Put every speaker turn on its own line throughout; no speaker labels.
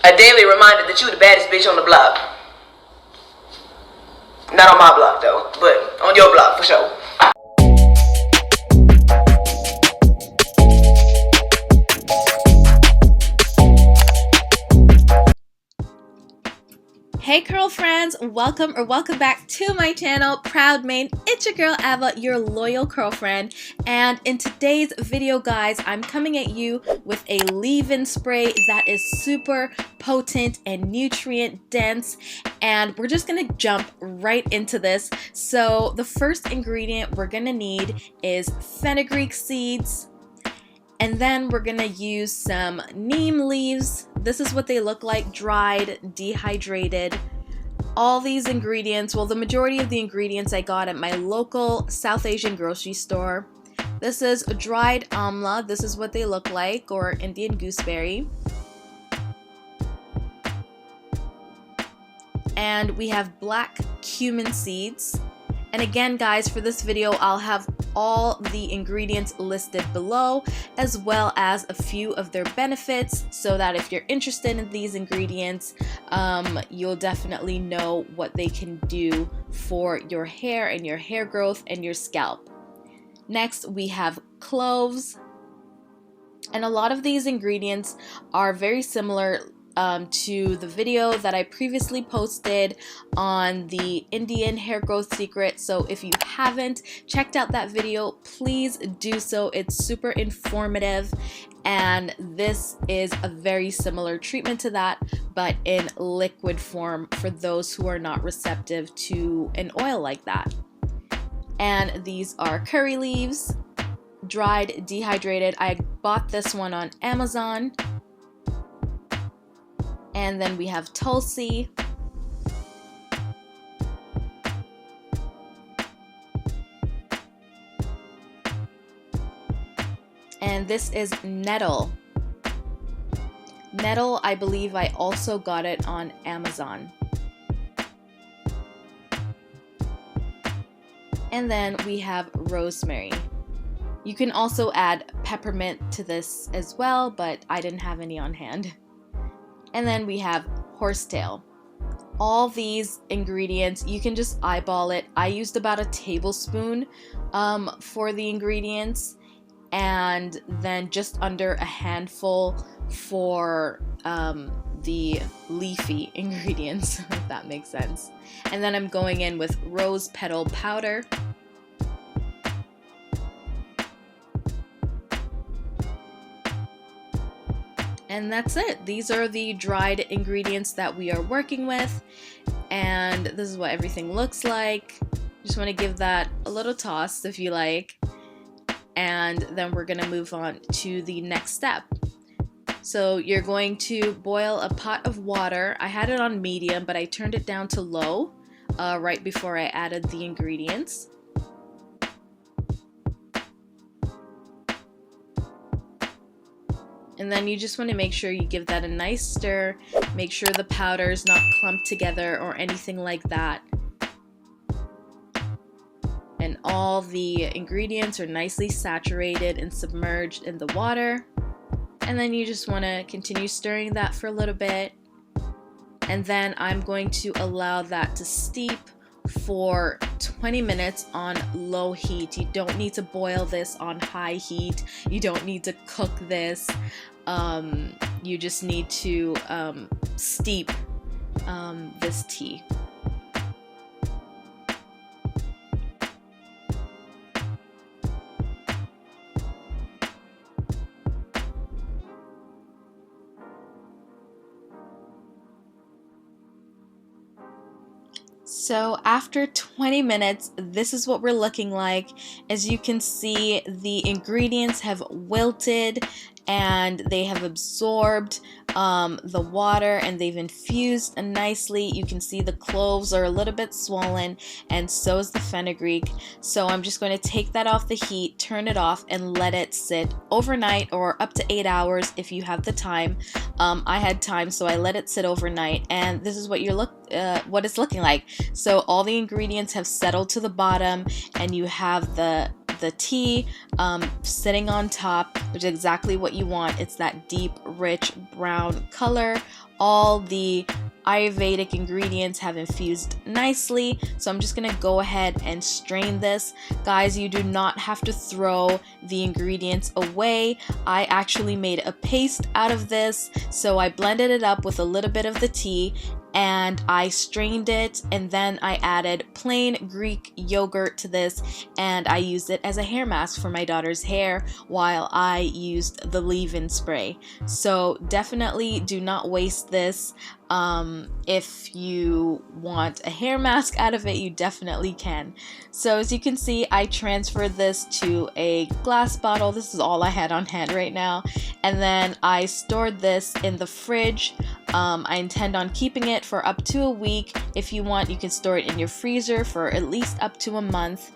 A daily reminder that you the baddest bitch on the block. Not on my block though, but on your block for sure.
Hey curl friends, welcome back to my channel, ProudMane. It's your girl Ava, your loyal curl friend, and in today's video guys, I'm coming at you with a leave-in spray that is super potent and nutrient dense, and we're just gonna jump right into this. So the first ingredient we're gonna need is fenugreek seeds. And then we're gonna use some neem leaves. This is what they look like, dried, dehydrated. All these ingredients, well, the majority of the ingredients I got at my local South Asian grocery store. This is dried AMLA. This is what they look like, or Indian gooseberry. And we have black cumin seeds. And again guys, for this video I'll have all the ingredients listed below, as well as a few of their benefits, so that if you're interested in these ingredients, you'll definitely know what they can do for your hair and your hair growth and your scalp. Next we have cloves, and a lot of these ingredients are very similar to the video that I previously posted on the Indian hair growth secret. So if you haven't checked out that video, please do so. It's super informative, and this is a very similar treatment to that, but in liquid form for those who are not receptive to an oil like that. And these are curry leaves, dried, dehydrated. I bought this one on Amazon. And then we have tulsi, and this is nettle. Nettle, I believe I also got it on Amazon. And then we have rosemary. You can also add peppermint to this as well, but I didn't have any on hand. And then we have horsetail. All these ingredients, you can just eyeball it. I used about a tablespoon for the ingredients, and then just under a handful for the leafy ingredients, if that makes sense. And then I'm going in with rose petal powder. And that's it. These are the dried ingredients that we are working with, and this is what everything looks like. Just want to give that a little toss if you like, and then we're gonna move on to the next step. So you're going to boil a pot of water. I had it on medium, but I turned it down to low right before I added the ingredients. And then you just want to make sure you give that a nice stir. Make sure the powder is not clumped together or anything like that. And all the ingredients are nicely saturated and submerged in the water. And then you just want to continue stirring that for a little bit. And then I'm going to allow that to steep for 20 minutes on low heat. You don't need to boil this on high heat. You don't need to cook this. You just need to steep this tea. So after 20 minutes, this is what we're looking like. As you can see, the ingredients have wilted and they have absorbed the water, and they've infused nicely. You can see the cloves are a little bit swollen, and so is the fenugreek. So I'm just going to take that off the heat, turn it off, and let it sit overnight, or up to 8 hours if you have the time. I had time, so I let it sit overnight, and this is what what it's looking like. So all the ingredients have settled to the bottom, and you have the the tea sitting on top, which is exactly what you want. It's that deep, rich brown color. All the Ayurvedic ingredients have infused nicely, so I'm just gonna go ahead and strain this. Guys, you do not have to throw the ingredients away. I actually made a paste out of this, so I blended it up with a little bit of the tea and I strained it, and then I added plain Greek yogurt to this, and I used it as a hair mask for my daughter's hair while I used the leave-in spray. So definitely do not waste this. If you want a hair mask out of it, you definitely can. So as you can see, I transferred this to a glass bottle. This is all I had on hand right now, and then I stored this in the fridge. I intend on keeping it for up to a week. If you want, you can store it in your freezer for at least up to a month.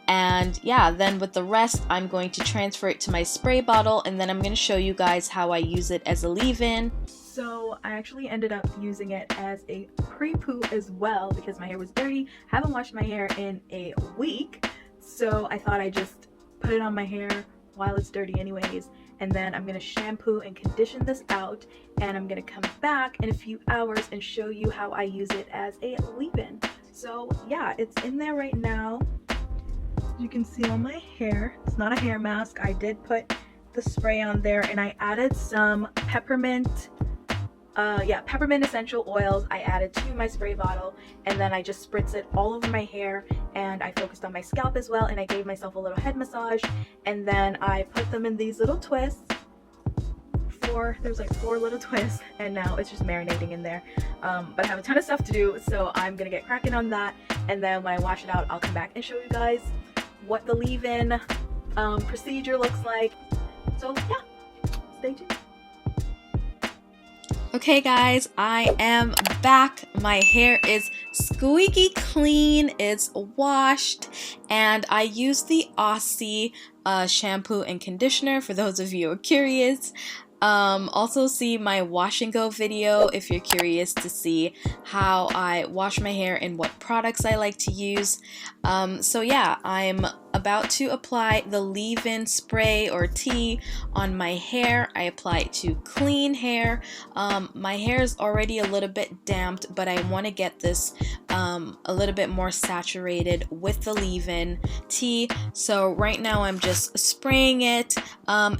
And yeah, then with the rest, I'm going to transfer it to my spray bottle, and then I'm going to show you guys how I use it as a leave-in. So I actually ended up using it as a pre-poo as well because my hair was dirty. Haven't washed my hair in a week, so I thought I'd just put it on my hair while it's dirty anyways. And then I'm going to shampoo and condition this out, and I'm going to come back in a few hours and show you how I use it as a leave-in. So yeah, it's in there right now. You can see on my hair, it's not a hair mask. I did put the spray on there, and I added some peppermint essential oils. I added to my spray bottle, and then I just spritz it all over my hair, and I focused on my scalp as well, and I gave myself a little head massage, and then I put them in these little twists. There's like 4 little twists, and now it's just marinating in there. But I have a ton of stuff to do, so I'm gonna get cracking on that, and then when I wash it out, I'll come back and show you guys what the leave-in procedure looks like. So yeah, stay tuned. Okay guys, I am back. My hair is squeaky clean, it's washed, and I used the Aussie shampoo and conditioner for those of you who are curious. Also see my wash and go video if you're curious to see how I wash my hair and what products I like to use. So yeah, I'm about to apply the leave-in spray or tea on my hair. I apply it to clean hair. My hair is already a little bit damped, but I want to get this a little bit more saturated with the leave-in tea. So right now I'm just spraying it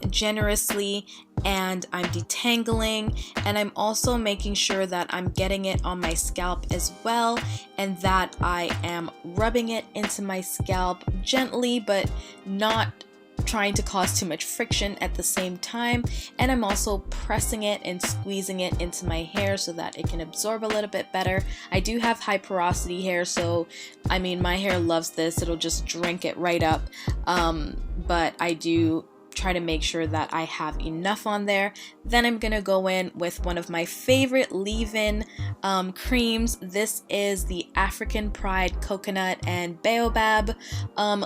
generously, and I'm detangling, and I'm also making sure that I'm getting it on my scalp as well, and that I am rubbing it into my scalp gently but not trying to cause too much friction at the same time. And I'm also pressing it and squeezing it into my hair so that it can absorb a little bit better. I do have high porosity hair, so I mean my hair loves this, it'll just drink it right up, but I do try to make sure that I have enough on there. Then I'm gonna go in with one of my favorite leave-in creams. This is the African Pride Coconut and Baobab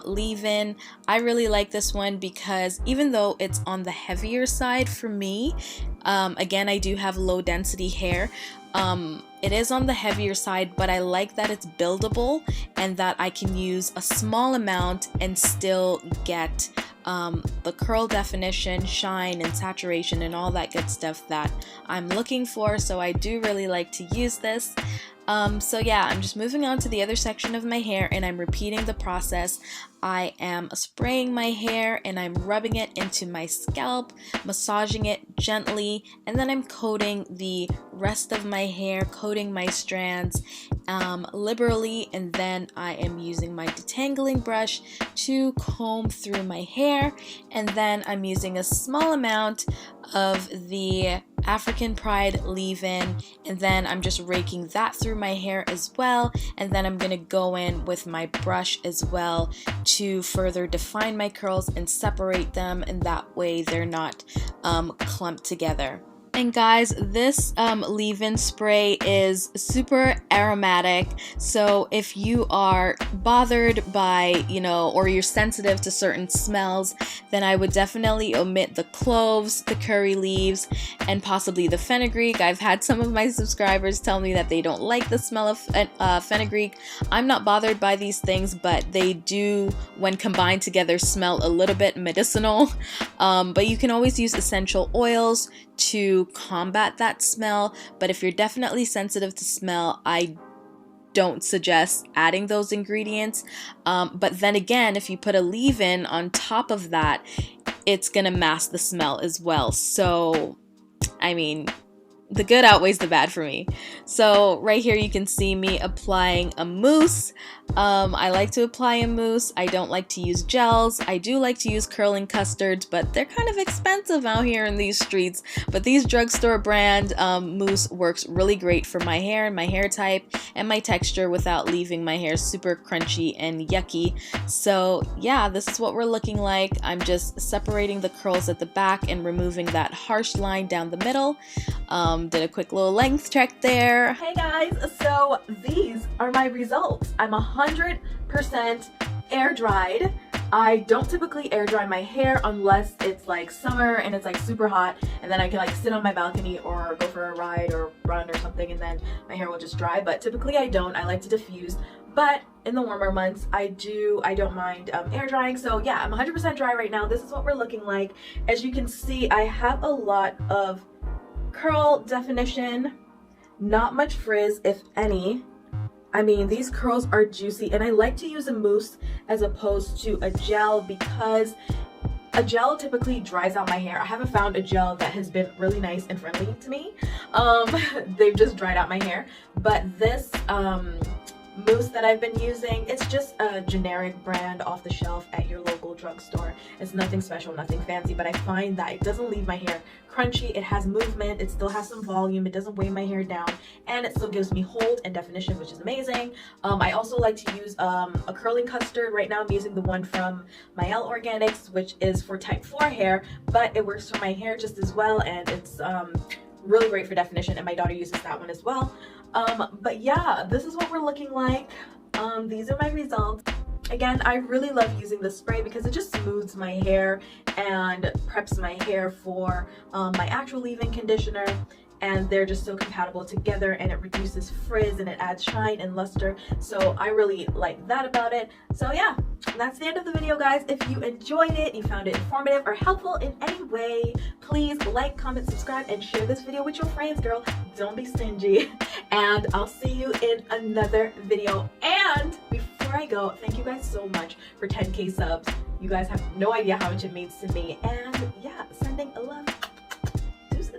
leave-in. I really like this one because even though it's on the heavier side for me, again, I do have low density hair, it is on the heavier side, but I like that it's buildable and that I can use a small amount and still get the curl definition, shine, and saturation, and all that good stuff that I'm looking for. So I do really like to use this. So yeah, I'm just moving on to the other section of my hair, and I'm repeating the process. I am spraying my hair and I'm rubbing it into my scalp, massaging it gently, and then I'm coating the rest of my hair, coating my strands liberally, and then I am using my detangling brush to comb through my hair, and then I'm using a small amount of the African Pride leave-in, and then I'm just raking that through my hair as well, and then I'm gonna go in with my brush as well to further define my curls and separate them, and that way they're not clumped together. And guys, this leave-in spray is super aromatic, so if you are bothered by, or you're sensitive to certain smells, then I would definitely omit the cloves, the curry leaves, and possibly the fenugreek. I've had some of my subscribers tell me that they don't like the smell of fenugreek. I'm not bothered by these things, but they do, when combined together, smell a little bit medicinal. But you can always use essential oils to combat that smell, but if you're definitely sensitive to smell, I don't suggest adding those ingredients. But then again, if you put a leave-in on top of that, it's gonna mask the smell as well. So, I mean, the good outweighs the bad for me. So right here you can see me applying a mousse. I like to apply a mousse. I don't like to use gels. I do like to use curling custards, but they're kind of expensive out here in these streets. But these drugstore brand mousse works really great for my hair and my hair type and my texture without leaving my hair super crunchy and yucky. So yeah, this is what we're looking like. I'm just separating the curls at the back and removing that harsh line down the middle. Did a quick little length check there.
Hey guys, so these are my results. I'm 100% air dried. I don't typically air dry my hair unless it's like summer and it's like super hot, and then I can like sit on my balcony or go for a ride or run or something, and then my hair will just dry. But typically I don't. I like to diffuse. But in the warmer months, I don't mind air drying. So yeah, I'm 100% dry right now. This is what we're looking like. As you can see, I have a lot of curl definition, not much frizz, if any. I mean, these curls are juicy, and I like to use a mousse as opposed to a gel because a gel typically dries out my hair. I haven't found a gel that has been really nice and friendly to me. They've just dried out my hair. But this mousse that I've been using, it's just a generic brand off the shelf at your local drugstore. It's nothing special, nothing fancy, but I find that it doesn't leave my hair crunchy. It has movement, it still has some volume, it doesn't weigh my hair down, and it still gives me hold and definition, which is amazing. I also like to use a curling custard. Right now I'm using the one from Mael Organics, which is for type 4 hair, but it works for my hair just as well, and it's really great for definition, and my daughter uses that one as well. But yeah, this is what we're looking like. These are my results. Again, I really love using the spray because it just smooths my hair and preps my hair for my actual leave-in conditioner, and they're just so compatible together, and it reduces frizz and it adds shine and luster. So I really like that about it. So yeah, that's the end of the video, guys. If you enjoyed it, you found it informative or helpful in any way, please like, comment, subscribe, and share this video with your friends, girl. Don't be stingy. And I'll see you in another video. And before I go, thank you guys so much for 10K subs. You guys have no idea how much it means to me. And yeah, sending a love. Deuces.